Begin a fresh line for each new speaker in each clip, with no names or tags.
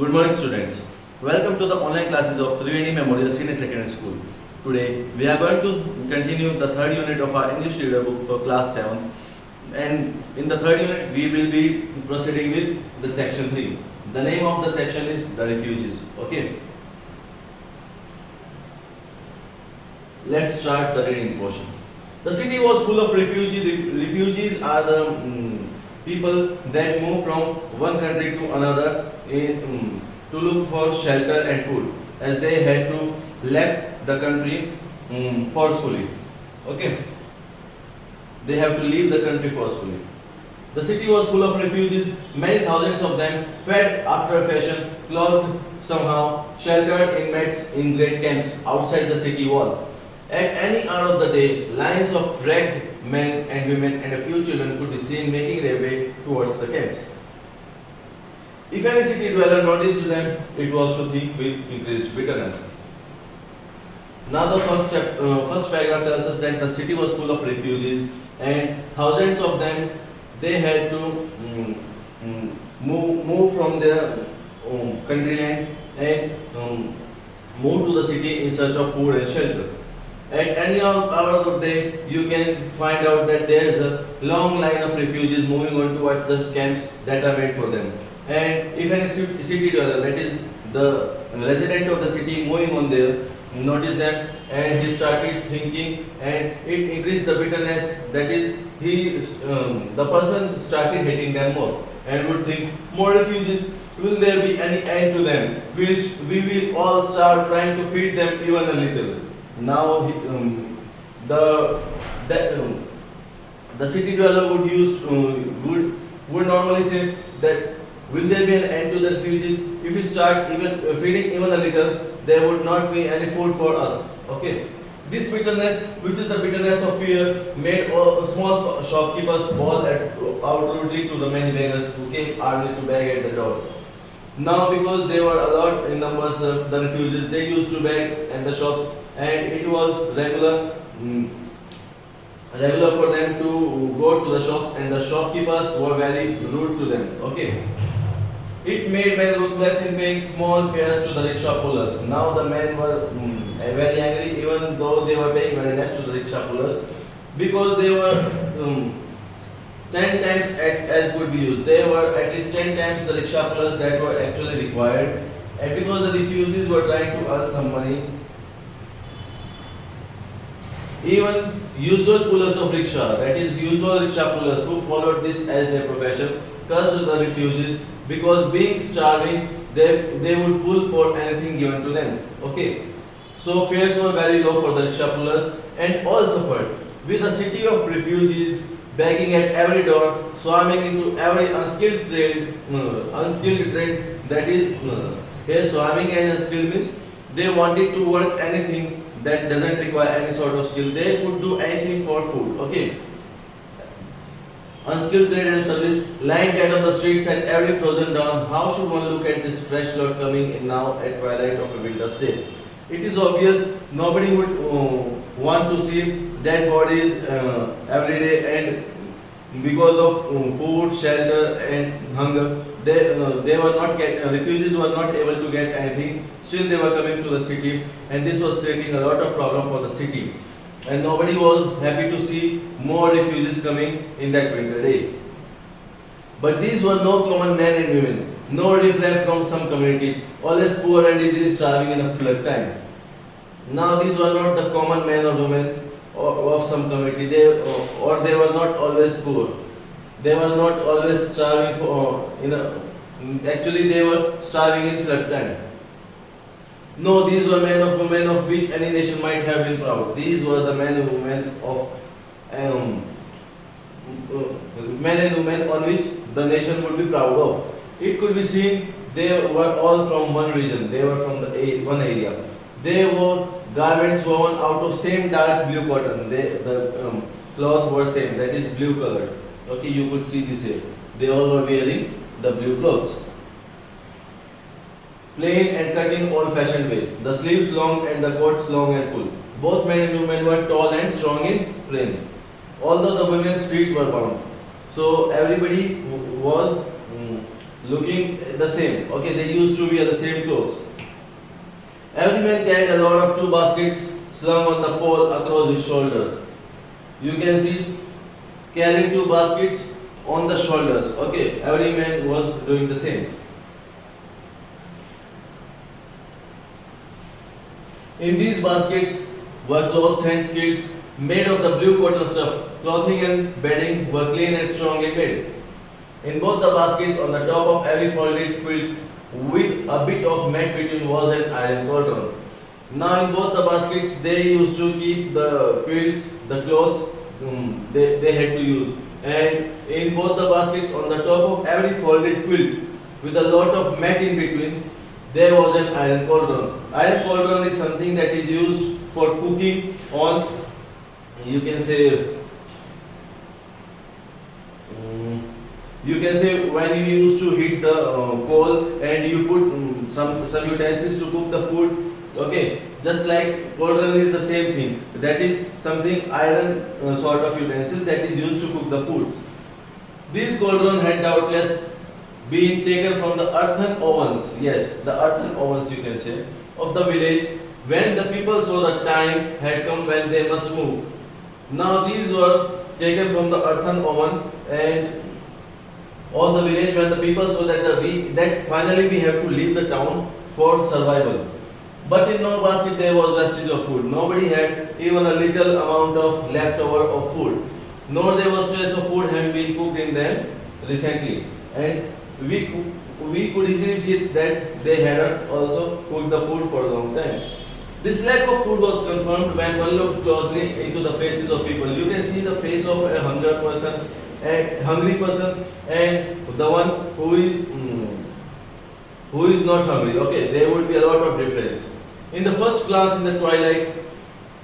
Good morning, students. Welcome to the online classes of Triveni Memorial Senior Secondary School. Today, we are going to continue the third unit of our English reader book for class 7. And in the third unit, we will be proceeding with the section 3. The name of the section is The Refugees. Okay. Let's start the reading portion. The city was full of refugees. Refugees are the people that move from one country to another to look for shelter and food, as they had to left the country forcefully. Okay, they have to leave the country forcefully. The city was full of refugees, many thousands of them, fed after a fashion, clothed somehow, sheltered inmates in great camps outside the city wall. At any hour of the day, lines of ragged men and women and a few children could be seen making their way towards the camps. If any city dweller noticed them, it was to think with increased bitterness. Now the first paragraph tells us that the city was full of refugees and thousands of them, they had to move from their country land and move to the city in search of food and shelter. At any hour of the day, you can find out that there is a long line of refugees moving on towards the camps that are made for them. And if any city dweller, that is the resident of the city, moving on there, noticed them, and he started thinking, and it increased the bitterness. That is, the person started hating them more, and would think, more refugees. Will there be any end to them? We will all start trying to feed them even a little. Now the city dweller would normally say that will there be an end to the refugees? If we start even feeding even a little, there would not be any food for us. Okay. This bitterness, which is the bitterness of fear, made small shopkeepers bawl out rudely to the many beggars who came early to beg at the doors. Now, because they were a lot in numbers, the refugees, they used to beg at the shops, and it was regular for them to go to the shops, and the shopkeepers were very rude to them. Okay. It made men ruthless in paying small fares to the rickshaw pullers. Now the men were very angry, even though they were paying very less to the rickshaw pullers, because they were 10 times as could be used. They were at least 10 times the rickshaw pullers that were actually required, and because the refugees were trying to earn some money, even usual pullers of rickshaw, that is usual rickshaw pullers who followed this as their profession, cursed the refugees because being starving, they would pull for anything given to them. Okay, so fares were very low for the rickshaw pullers, and all suffered. With a city of refugees begging at every door, swarming into every unskilled trade, that is, here swarming and unskilled means they wanted to work anything that doesn't require any sort of skill. They would do anything for food. Okay. Unskilled trade and service lying dead on the streets at every frozen dawn. How should one look at this fresh lot coming in now at twilight of a winter's day? It is obvious nobody would want to see dead bodies every day, and because of food, shelter, and hunger, refugees were not able to get anything. Still, they were coming to the city, and this was creating a lot of problem for the city. And nobody was happy to see more refugees coming in that winter day. But these were no common men and women, no riffraff from some community, always poor and easily starving in a flood time. Now these were not the common men or women of some community. They were not always poor. They were not always starving actually they were starving in flood time. No, these were men or women of which any nation might have been proud. These were the men and women on which the nation would be proud of. It could be seen they were all from one region. They were from one area. They wore garments woven out of same dark blue cotton. The cloth were same, that is blue colored. Okay, you could see this here. They all were wearing the blue clothes. Plain and cut in old-fashioned way. The sleeves long and the coats long and full. Both men and women were tall and strong in frame, although the women's feet were bound. So everybody was looking the same. Okay, they used to wear the same clothes. Every man carried a lot of two baskets slung on the pole across his shoulders. You can see carrying two baskets on the shoulders. Okay, every man was doing the same. In these baskets were clothes and quilts made of the blue cotton stuff. Clothing and bedding were clean and strongly made. In both the baskets, on the top of every folded quilt, with a bit of mat between, was an iron cauldron. Now, in both the baskets, they used to keep the quilts, the clothes they had to use. And in both the baskets, on the top of every folded quilt, with a lot of mat in between, there was an iron cauldron. Iron cauldron is something that is used for cooking on, you can say, you can say when you used to heat the coal and you put some utensils to cook the food. Okay, just like cauldron is the same thing. That is something iron sort of utensil that is used to cook the foods. These cauldron had doubtless been taken from the earthen ovens. Yes, the earthen ovens you can say of the village when the people saw the time had come when they must move. Now these were taken from the earthen oven and on the village when the people saw that that finally we have to leave the town for survival. But in no basket there was vestige of food. Nobody had even a little amount of leftover of food. Nor there was trace of food having been cooked in them recently. And we could easily see that they had also cooked the food for a long time. This lack of food was confirmed when one looked closely into the faces of people. You can see the face of a hungry person and the one who is not hungry. Okay, there would be a lot of difference. In the first glance in the twilight,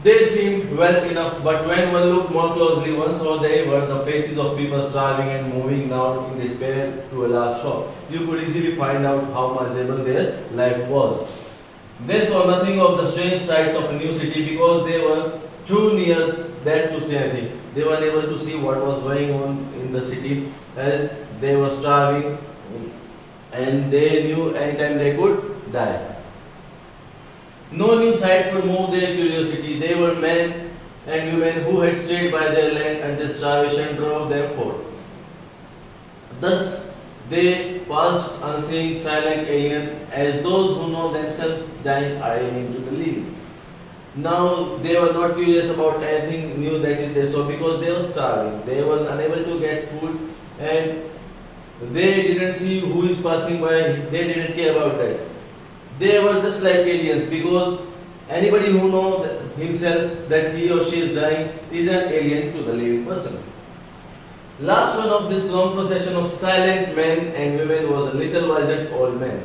they seemed well enough, but when one looked more closely, one saw they were the faces of people starving and moving down in despair to a last shop. You could easily find out how miserable their life was. They saw nothing of the strange sights of a new city because they were too near there to see anything. They were unable to see what was going on in the city as they were starving and they knew anytime they could die. No new sight could move their curiosity. They were men and women who had stayed by their land until starvation drove them forth. Thus, they passed unseen, silent alien, as those who know themselves dying are alien to the living. Now, they were not curious about anything new that is they saw because they were starving. They were unable to get food and they didn't see who is passing by. They didn't care about that. They were just like aliens because anybody who knows himself that he or she is dying is an alien to the living person. Last one of this long procession of silent men and women was a little wizened old man.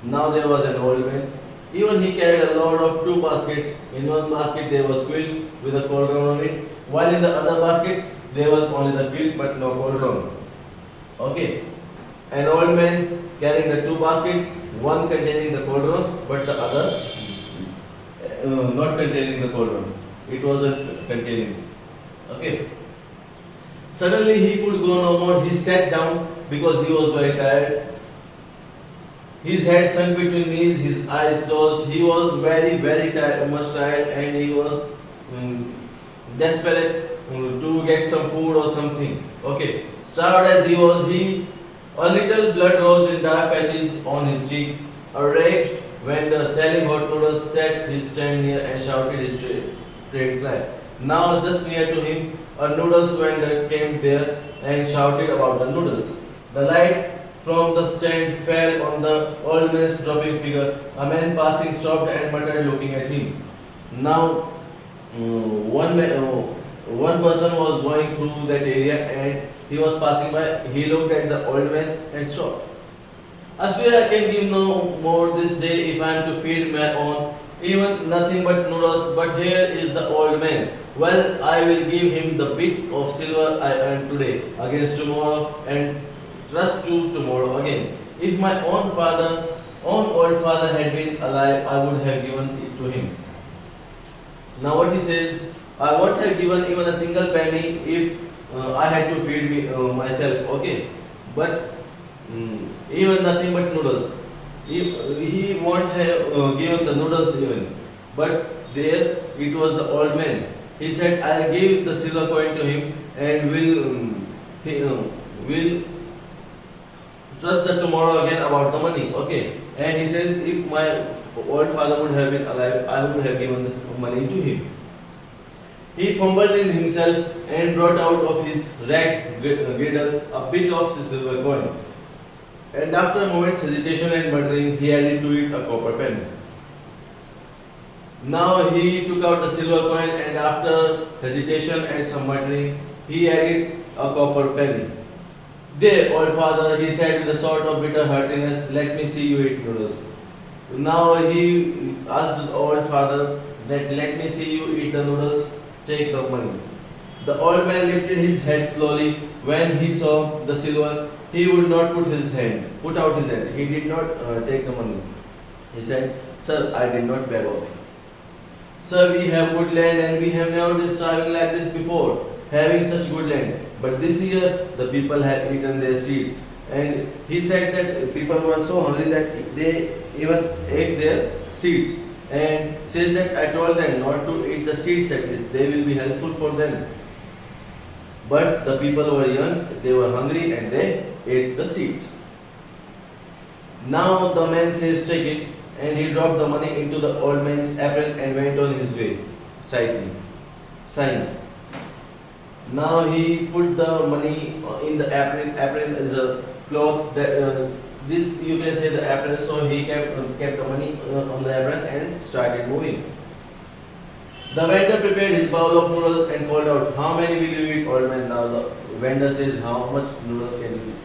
Now there was an old man. Even he carried a load of two baskets. In one basket there was quilt with a cauldron on it, while in the other basket there was only the quilt but no cauldron. Okay. An old man carrying the two baskets, one containing the cauldron but the other not containing the cauldron. It wasn't containing. Okay. Suddenly he could go no more. He sat down because he was very tired. His head sunk between knees, his eyes closed. He was very tired, much tired, and he was desperate to get some food or something. Okay, starved as he was, a little blood rose in dark patches on his cheeks. A rage vendor selling hot noodles sat his stand near and shouted his trade cry. Now, just near to him, a noodles vendor came there and shouted about the noodles. The light from the stand fell on the old man's dropping figure. A man passing stopped and muttered, looking at him. Now, one person was going through that area and he was passing by. He looked at the old man and stopped. I swear I can give no more this day if I am to feed my own, even nothing but noodles. But here is the old man. Well, I will give him the bit of silver I earned today against tomorrow and trust to tomorrow again. If my own old father had been alive, I would have given it to him. Now what he says, I won't have given even a single penny if I had to feed myself. Okay, but even nothing but noodles. He won't have given the noodles even. But there it was the old man. He said, I'll give the silver coin to him and will trust the tomorrow again about the money. Okay. And he says, if my old father would have been alive, I would have given this money to him. He fumbled in himself and brought out of his rag girdle a bit of the silver coin. And after a moment's hesitation and muttering, he added to it a copper penny. Now he took out the silver coin and after hesitation and some muttering, he added a copper penny. There, old father, he said with a sort of bitter heartiness, let me see you eat noodles. Now he asked the old father that let me see you eat the noodles, take the money. The old man lifted his head slowly. When he saw the silver, he would not put out his hand. He did not take the money. He said, Sir, I did not beg of you. Sir, we have good land and we have never been starving like this before, having such good land. But this year, the people have eaten their seed. And he said that people were so hungry that they even ate their seeds. And says that I told them not to eat the seeds at least, they will be helpful for them. But the people were young, they were hungry and they ate the seeds. Now the man says, take it, and he dropped the money into the old man's apron and went on his way, sighing. Now he put the money in the apron. Apron is a cloth that this you can say the apron. So he kept the money on the apron and started moving. The vendor prepared his bowl of noodles and called out, how many will you eat, old man? Now the vendor says, how much noodles can you eat?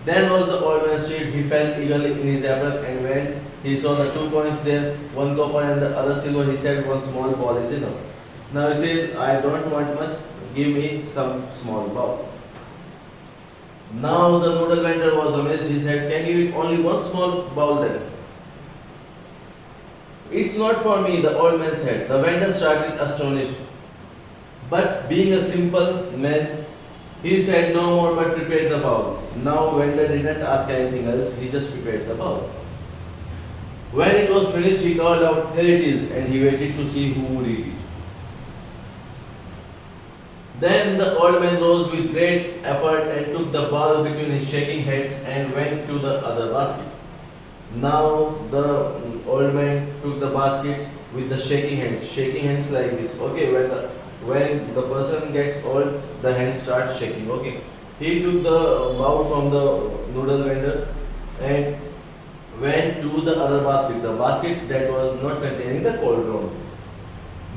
Then was the old man stirred. He felt eagerly in his apron, and when he saw the 2 coins there, one copper and the other silver, he said, one small ball is enough. Now he says, I don't want much, give me some small bowl. Now the noodle vendor was amazed. He said, can you eat only one small bowl then? It's not for me, the old man said. The vendor started astonished. But being a simple man, he said no more but prepared the bowl. Now vendor didn't ask anything else, he just prepared the bowl. When it was finished, he called out, here it is, and he waited to see who would eat it. Then the old man rose with great effort and took the bowl between his shaking hands and went to the other basket. Now the old man took the baskets with the shaking hands like this. Okay, when the person gets old, the hands start shaking. Okay, he took the bowl from the noodle vendor and went to the other basket, the basket that was not containing the cauldron.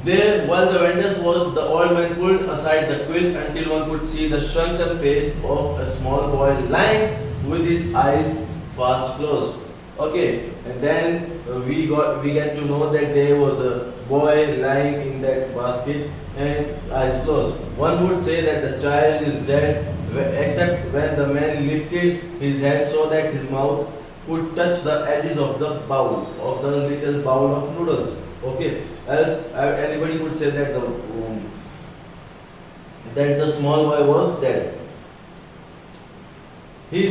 There, while the vendors was, the old man pulled aside the quilt until one could see the shrunken face of a small boy lying with his eyes fast closed. Okay, and then we get to know that there was a boy lying in that basket and eyes closed. One would say that the child is dead, except when the man lifted his head so that his mouth could touch the edges of the bowl, of the little bowl of noodles. Okay, else anybody would say that the small boy was dead. He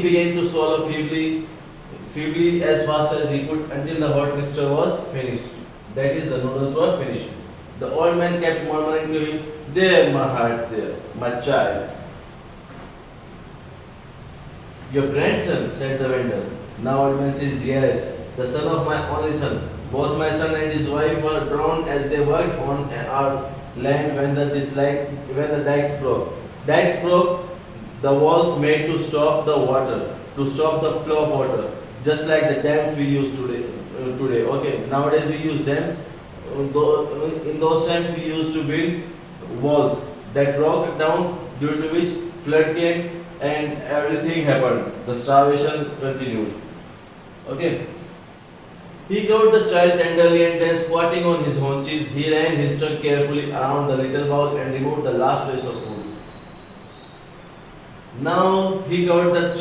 began to swallow feebly as fast as he could until the hot mixture was finished. That is, the noodles were finished. The old man kept murmuring to him, there, my heart, there, my child. Your grandson, said the vendor. Now old man says, yes, the son of my only son. Both my son and his wife were drowned as they worked on our land when the dikes broke. Dikes broke, the walls made to stop the water, to stop the flow of water, just like the dams we use today. Okay, nowadays we use dams. In those times we used to build walls that broke down, due to which flood came and everything happened. The starvation continued. Okay. He covered the child tenderly and then squatting on his haunches, he ran his tongue carefully around the little bowl and removed the last trace of food. Now he covered the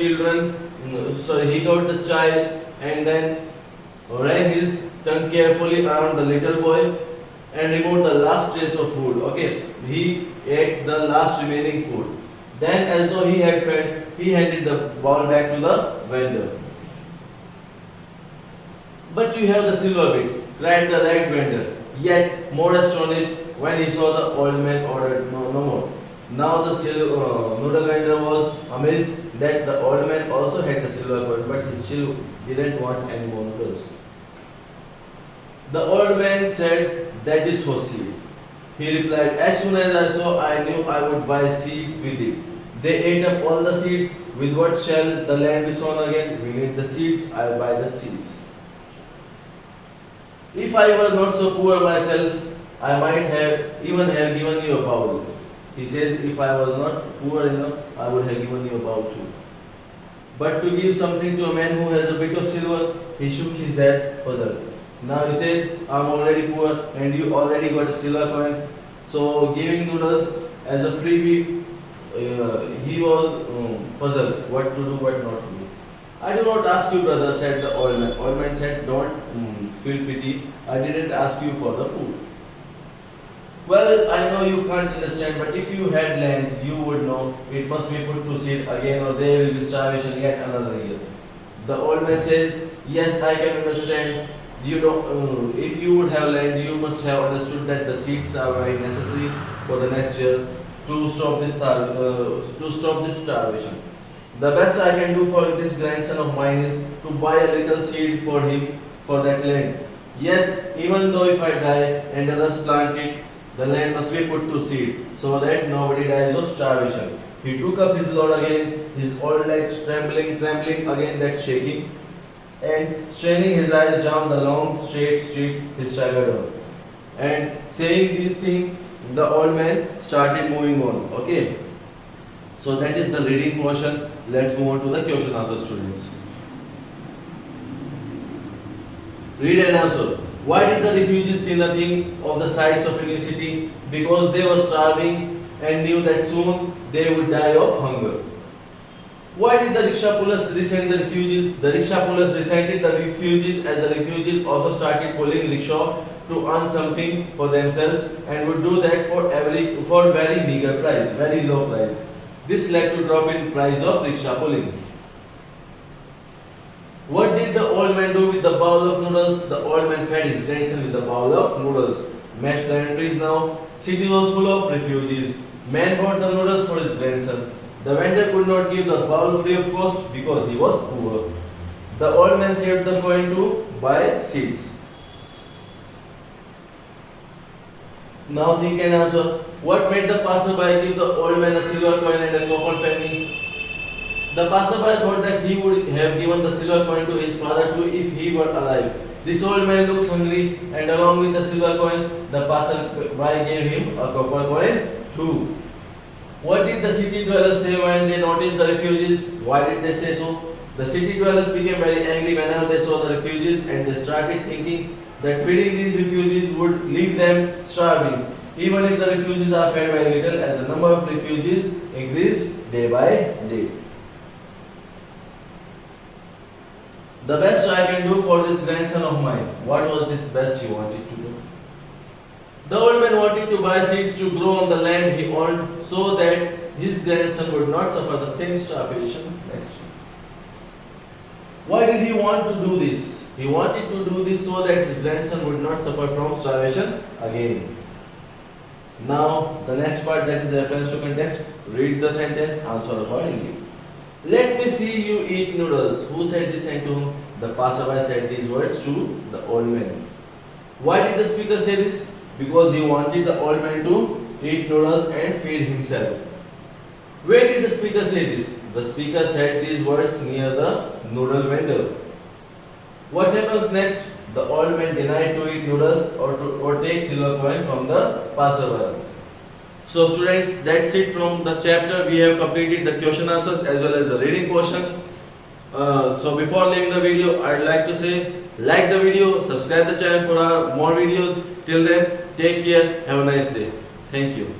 child and then ran his tongue carefully around the little boy and removed the last trace of food. Okay, he ate the last remaining food. Then, as though he had fed, he handed the bowl back to the vendor. But you have the silver bit, cried the right vendor, yet more astonished when he saw the old man ordered no more. Now the noodle vendor was amazed that the old man also had the silver coin, but he still didn't want any more noodles. The old man said, "That is for seed." He replied, "As soon as I saw, I knew I would buy seed with it. They ate up all the seed. With what shall the land be sown again? We need the seeds, I'll buy the seeds. If I were not so poor myself, I might have given you a bowl." He says, if I was not poor enough, I would have given you a bowl too. But to give something to a man who has a bit of silver, he shook his head, puzzled. Now he says, I'm already poor and you already got a silver coin. So giving noodles as a freebie, he was puzzled what to do, what not to do. I do not ask you, brother, said the old man. Old man said, don't feel pity. I didn't ask you for the food. Well, I know you can't understand, but if you had land, you would know it must be put to seed again or there will be starvation yet another year. The old man says, yes, I can understand. You know, if you would have land, you must have understood that the seeds are very necessary for the next year to stop this starvation. The best I can do for this grandson of mine is to buy a little seed for him for that land. Yes, even though if I die and others plant it, the land must be put to seed so that nobody dies of starvation. He took up his load again, his old legs trembling again that shaking, and straining his eyes down the long straight street, he staggered on. And saying these things, the old man started moving on. Okay. So that is the reading portion. Let's move on to the question answer, students. Read and answer. Why did the refugees see nothing of the sights of a new city? Because they were starving and knew that soon they would die of hunger. Why did the rickshaw pullers resent the refugees? The rickshaw pullers resented the refugees as the refugees also started pulling rickshaw to earn something for themselves and would do that for very meager price, very low price. This led to drop in price of rickshaw pulling. What did the old man do with the bowl of noodles? The old man fed his grandson with the bowl of noodles. Match the entries now. City was full of refugees. Man bought the noodles for his grandson. The vendor could not give the bowl free of cost because he was poor. The old man saved the coin to buy seeds. Now think and answer. What made the passerby give the old man a silver coin and a copper penny? The passerby thought that he would have given the silver coin to his father too if he were alive. This old man looks hungry, and along with the silver coin, the passerby gave him a copper coin too. What did the city dwellers say when they noticed the refugees? Why did they say so? The city dwellers became very angry whenever they saw the refugees, and they started thinking that feeding these refugees would leave them starving, even if the refugees are fed very little, as the number of refugees increased day by day. The best I can do for this grandson of mine. What was this best he wanted to do? The old man wanted to buy seeds to grow on the land he owned so that his grandson would not suffer the same starvation next year. Why did he want to do this? He wanted to do this so that his grandson would not suffer from starvation again. Now, the next part, that is reference to context. Read the sentence, answer accordingly. Let me see you eat noodles. Who said this and to whom? The passerby said these words to the old man. Why did the speaker say this? Because he wanted the old man to eat noodles and feed himself. Where did the speaker say this? The speaker said these words near the noodle vendor. What happens next? The old man denied to eat noodles or take silver coin from the passerby. So students, that's it from the chapter. We have completed the question answers as well as the reading portion. So before leaving the video, I'd like to say, like the video, subscribe the channel for our more videos. Till then, take care, have a nice day. Thank you.